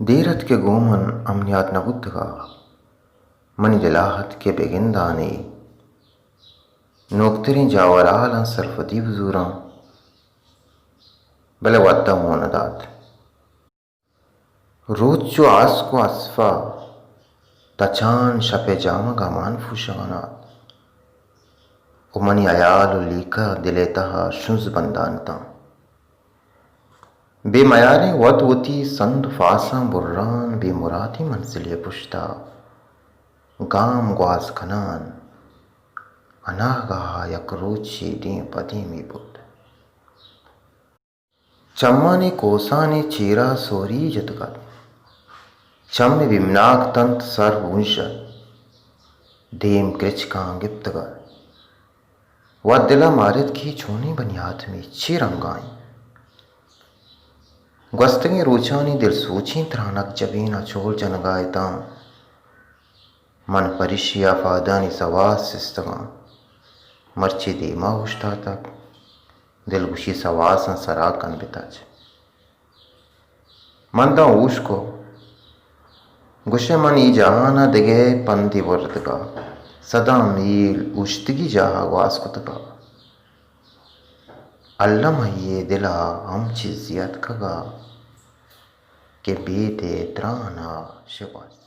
Derat ke goman amniyat nabudga mani dilahat ke begindani nokterin jawaralan sarfati buzuran bele watta monadat rocho asko asfa tachan shape jama gaman fushanat umani ayalu lika diletaha shunz bandanta बेमयारे वत होती संद fossa बुर्रान बेमुराती मंजिले पुश्ता गाम ग्वास खनान अनागा यकरोची D पदी मी बुद्ध चम्मा ने कोसा ने चीरा सोरी जतकर चम विमनाक तंत सर्वुंश देम कृच कांगिप्तगर व दिला मारित की छोनी बनियात में चिरंगाई गस्तगी रोचानी दिल सोची त्रानक जबीना छोड़ जनगायता मन परिशिया फादानी सवास सिस्तगा मर्ची दीमा उष्टा तक दिल गुशी सवासन सराकन बिताच मंदा ऊश को गुशे मन ई जहाना दिगे पंदी वर्दगा सदा मील उश्तगी जाहा वास कुतगा अल्लम ये दिला हम चिजियत खगा के बेते त्राना शिवास